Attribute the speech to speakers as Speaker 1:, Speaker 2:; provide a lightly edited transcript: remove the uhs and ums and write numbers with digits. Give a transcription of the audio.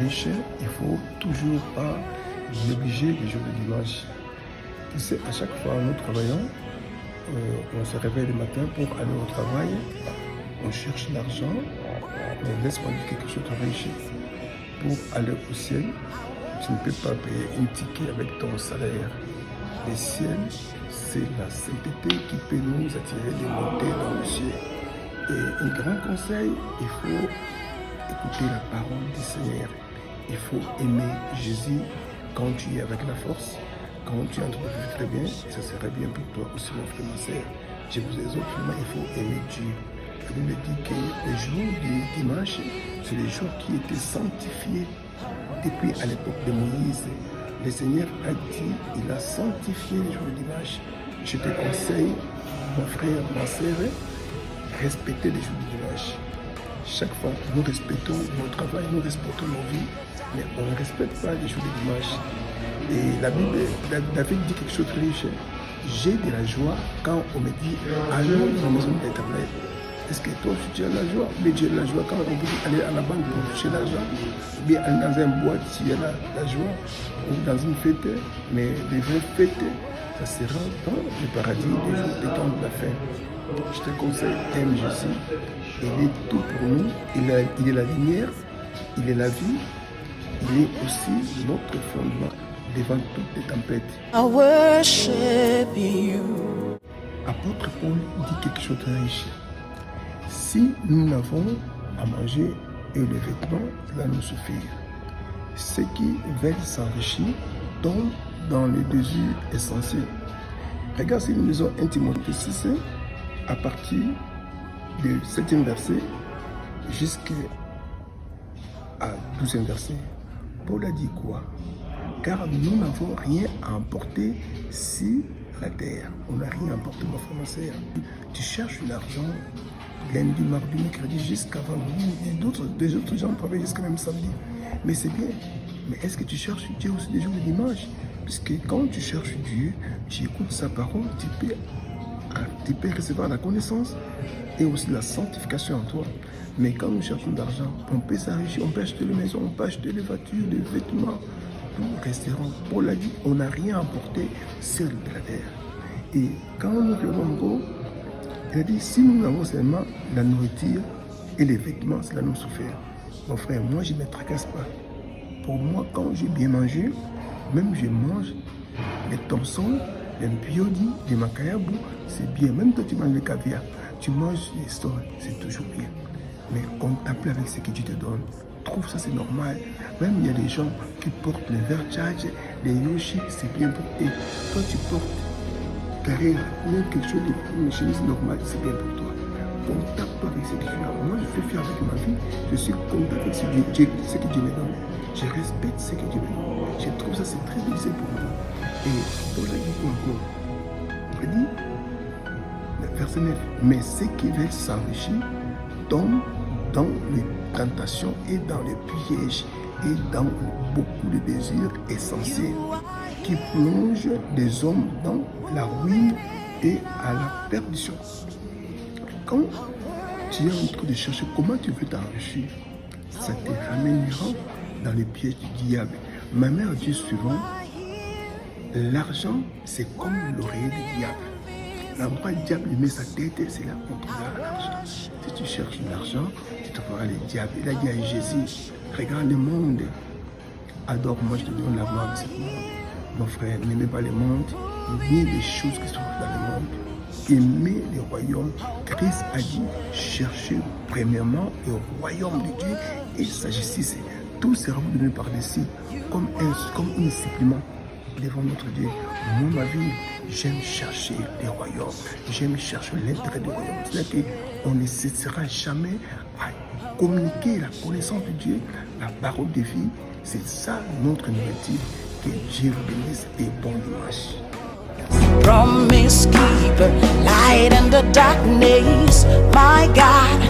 Speaker 1: riche, il ne faut toujours pas négliger les jours de dimanche. Tu sais, à chaque fois nous travaillons, on se réveille le matin pour aller au travail, on cherche l'argent, mais laisse-moi dire quelque chose de riche. Pour aller au ciel, tu ne peux pas payer un ticket avec ton salaire. Le ciel, c'est la sainteté qui peut nous attirer de monter dans le ciel. Et un grand conseil, il faut écouter la parole du Seigneur. Il faut aimer Jésus quand tu es avec la force, quand tu es en train de vivre très bien, ça serait bien pour toi aussi, mon frère, ma soeur. Je vous exhorte vraiment, il faut aimer Dieu. La Bible dit que les jours du dimanche, c'est les jours qui étaient sanctifiés depuis à l'époque de Moïse. Le Seigneur a dit, il a sanctifié les jours du dimanche. Je te conseille, mon frère, ma soeur, respectez les jours du dimanche. Chaque fois, nous respectons nos travail, nous respectons nos vies, mais on ne respecte pas les jours du dimanche. Et la Bible, David dit quelque chose de riche. J'ai de la joie quand on me dit, allons dans la maison de l'Éternel. Est-ce que toi, tu as la joie? Mais j'ai de la joie quand on dit aller à la banque pour toucher l'argent, ou bien aller dans un boîte s'il y a la joie, ou dans une fête. Mais les vraies fêtes, ça sera dans le paradis des jours des temps de la fin. Je te conseille, aime Jésus. Il est tout pour nous. Il est la lumière, il est la vie, il est aussi notre fondement devant toutes les tempêtes.
Speaker 2: I worship you.
Speaker 1: Apôtre Paul dit quelque chose de riche. Si nous n'avons à manger et les vêtements, cela nous suffit. Ceux qui veulent s'enrichir tombent dans le désir essentiel. Regarde si nous lisons 1 Timothée 6, à partir du 7e verset jusqu'à 12e verset. Paul a dit quoi? Car nous n'avons rien à emporter sur la terre. On n'a rien à emporter, mon frère, ma soeur. Tu cherches l'argent lundi, mardi, mercredi, jusqu'à vendredi. Des autres gens travaillent jusqu'à même samedi. Mais c'est bien. Mais est-ce que tu cherches Dieu aussi des jours de dimanche? Parce que quand tu cherches Dieu, tu écoutes sa parole, tu peux recevoir la connaissance et aussi la sanctification en toi. Mais quand nous cherchons de l'argent, on peut s'enrichir, on peut acheter les maisons, on peut acheter les voitures, les vêtements, tout restaurant. Paul l'a dit, on n'a rien à emporter sur la terre. Et quand nous regardons gros, il a dit, si nous avons seulement la nourriture et les vêtements, cela nous suffit. Mon frère, moi je ne me tracasse pas. Pour moi, quand j'ai bien mangé, même je mange les thomsons, les biodi, les macayabou, c'est bien. Même toi tu manges le caviar, tu manges les stores, c'est toujours bien. Mais contempler avec ce que Dieu te donne, trouve ça c'est normal. Même il y a des gens qui portent les verchages, les yoshi, c'est bien pour eux. Toi tu portes carrière, même quelque chose de une chemise normale, c'est bien pour toi. Contacte-toi avec ce que tu as. Moi je fais faire avec ma vie, je suis content avec ce que Dieu me donne. Je respecte ce que Dieu me donne. Je trouve ça c'est très difficile pour moi. Et Paul a dit quoi? Il dit, verset 9, mais ceux qui veulent s'enrichir tombent dans les tentations et dans les pièges et dans beaucoup de désirs essentiels qui plongent les hommes dans la ruine et à la perdition. Quand tu es en train de chercher comment tu veux t'enrichir, ça te ramènera dans les pièges du diable. Ma mère dit souvent, l'argent c'est comme l'oreiller du diable. L'endroit où le diable met sa tête, c'est là qu'on trouvera l'argent. Si tu cherches l'argent, tu trouveras le diable. Il a dit à Jésus, regarde le monde, adore-moi, je te donne la gloire de ce monde. Mon frère, n'aimez pas le monde, ni les choses qui sont dans le monde. Aimez le royaume. Christ a dit, cherchez premièrement le royaume de Dieu et sa justice. Tout sera vous donné par-dessus, comme un supplément devant notre Dieu. Moi, ma vie, j'aime chercher les royaumes. J'aime chercher l'intérêt du royaume. C'est-à-dire qu'on ne cessera jamais à communiquer la connaissance de Dieu, la parole de vie. C'est ça notre nourriture. Que Dieu vous bénisse et bon dimanche.
Speaker 2: Promise keeper, light in the darkness, my God.